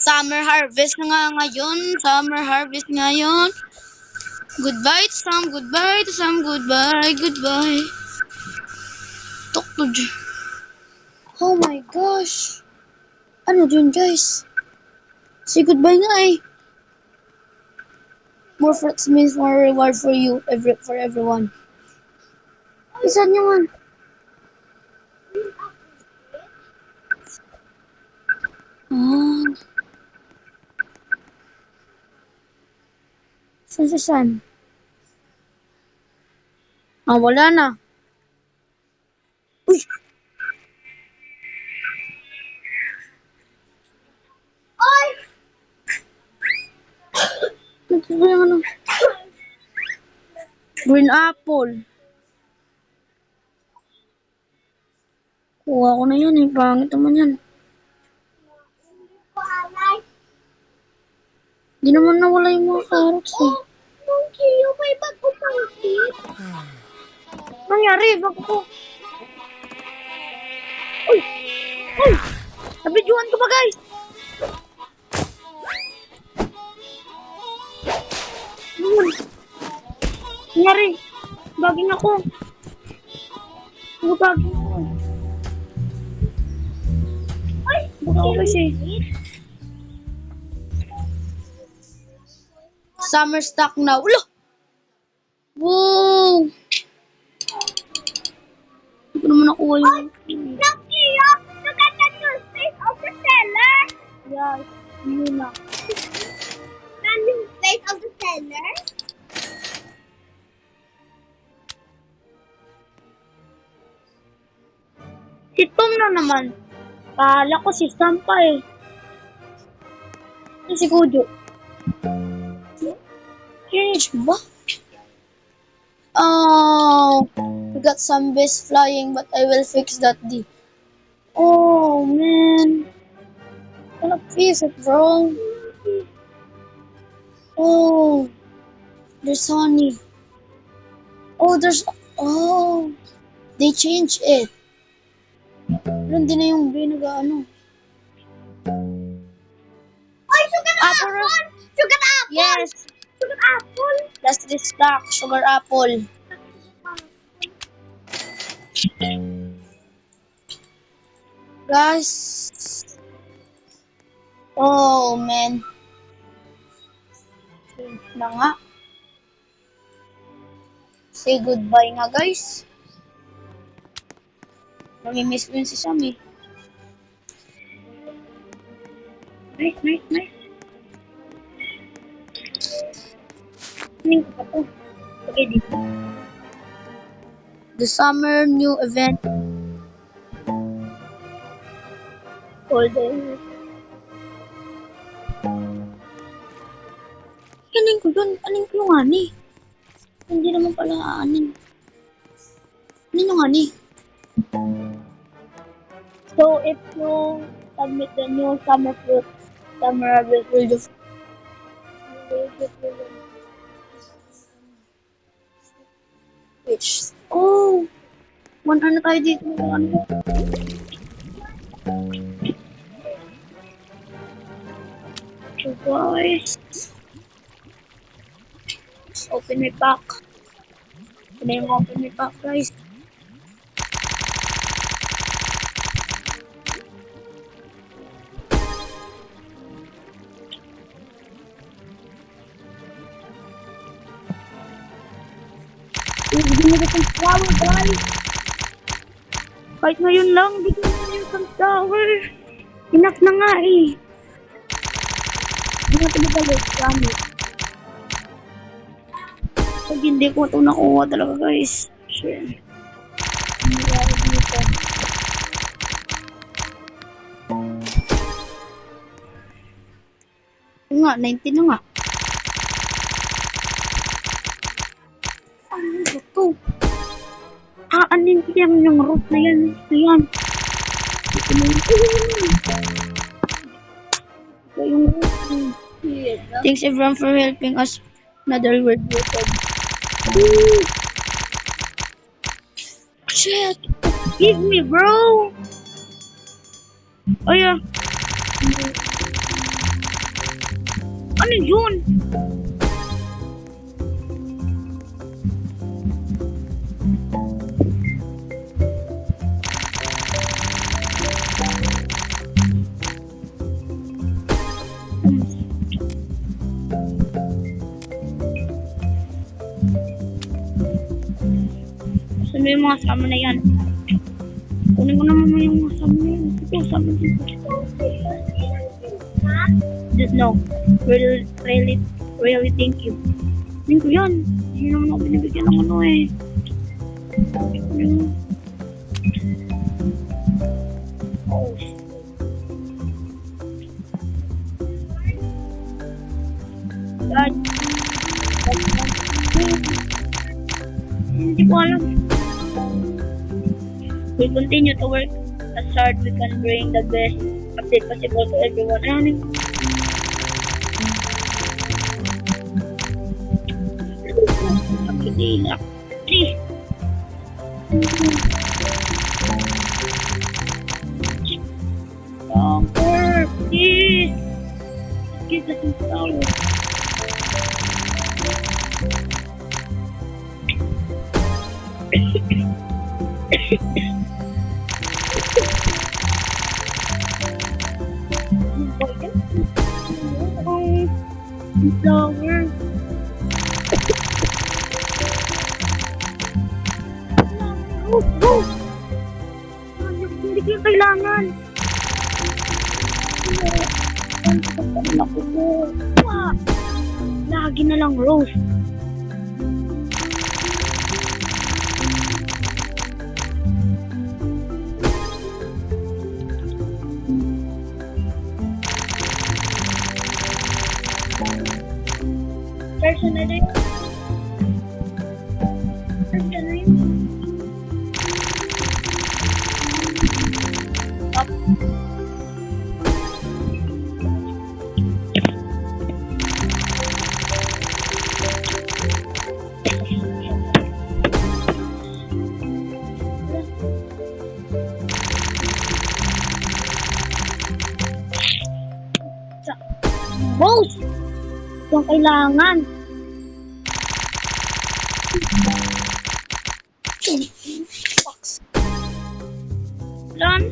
Summer harvest na nga ngayon. Summer harvest ngayon. Goodbye to Sam. Goodbye to Sam. Goodbye. Goodbye. Talk to J. Oh my gosh. Ano dun, guys? Say goodbye nga eh. More fruits means more reward for you, for everyone. Isa niyo nga. Ah. Saan si Sam? Ah, wala na. Uy! Ay! Ito ba yung ano? Green apple. Kuha ko na yan eh. Pangit naman yan. Di naman nawala yung mga carrots eh. Monkey, yung may bag ko pangit. Nangyari, bag ko. Uy! Uy! Nabidyohan ko ba, guys? Nangyari, baging ako. Ano baging ako? Ay! Baka ako kasi. Summer stock now. Ulo! Wow! Hindi ko naman nakuha yun. Lucky! Look at the new face of the seller! Yes, yun na. The new face of the seller? Si Tom na naman. Kala ko si Sam pa eh. Ano si Kujo? Change ba? Oh, we got some bees flying, but I will fix that D. Oh man, gonna fix it, bro. Oh, there's honey. Oh, they changed it. Pero hindi na yung bee nag-ano. Ay, sugar apple! Sugar apple! Yes! Sugar apple! Last restock, sugar apple. Guys. Oh, man. Na nga. Say goodbye nga, guys. Namimiss ko yun si Sam eh. Nice. Tingin ko pa to. Okay, dito. The summer new event. All day. Anin ko dun? Anin ko yung ani? Hindi naman pala anin. Anin yung ani? So, if you submit the new summer fruit, summer harvest will just which, oh, one ano tayo dito. So guys, let's open my pack. Ito na yung open me pack, guys. Bigyan mo ng flower, guys. Kahit ngayon lang, bigyan mo yung sunflower. Enough na nga eh. Hindi natin balik, gamit. Pag hindi ko ito nakuha talaga, guys. Shit. Ano nangyari dito? Ito nga, 19 na nga. Ano ba ito? Aanin ko yung root na yan. Ayan. Ito na yun. Ito yung root. Thanks everyone for helping us. Another word written. Shit! Give me, bro! Oh yeah. Ano yun? Saan yung mga sama na yan? Kunin ko naman yung mga sama na yan. Ito, sama dito. Just no. Really thank you. Hindi ko yan. Hindi naman ako binibigyan ng ano eh. Oh. God. Hindi ko alam. We continue to work as hard we can bring the best update possible to everyone. Ano? Hindi na. Conquer, please. Give us some power. Flower. Go! Hindi ko yung kailangan. Naku po. Lagi na lang rose. Person na rin. Person na rin. Up. Rose! Yung kailangan. Done.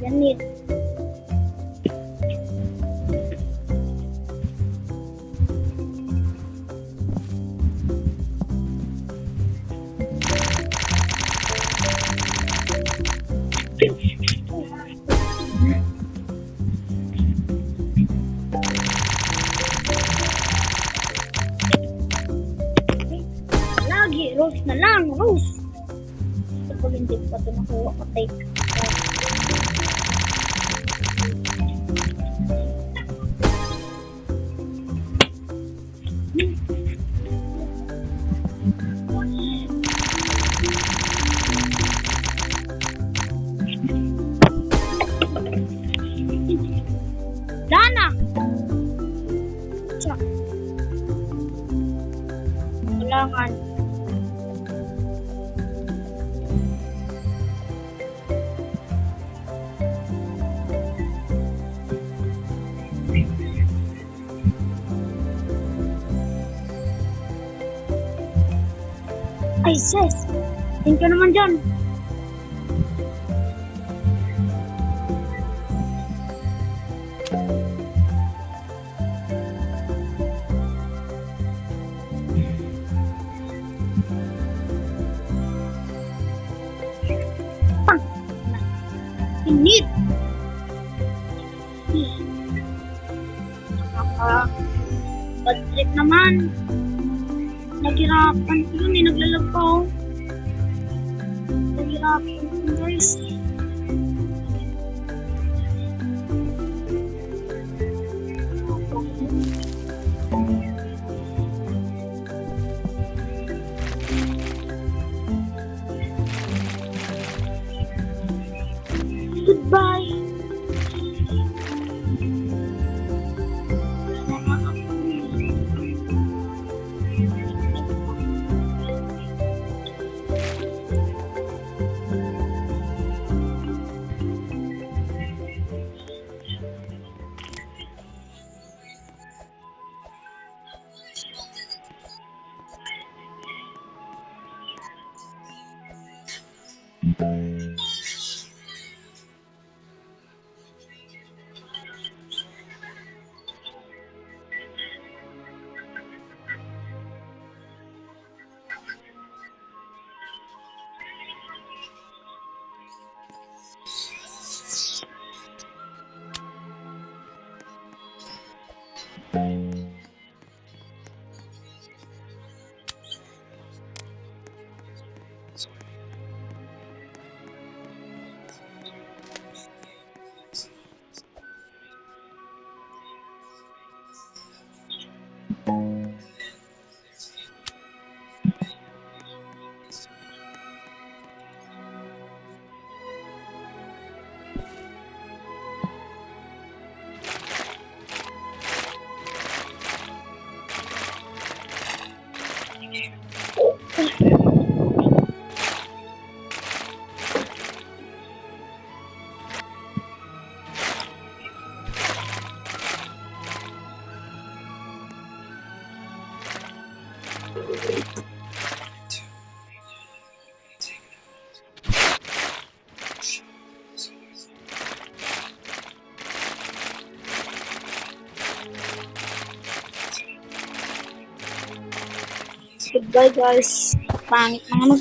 Ganit. Lagi, rose na lang, rose. Kapag hindi pa ito nakuha ko, take. Dana! Tsa. Kailangan. Ay, sis. Thank you naman dyan. Init. Bad trip naman. Naghirapan ko yun eh, naglalag pa ako. Naghirapan ko guys. Goodbye. Goodbye guys. Pangit ng ano.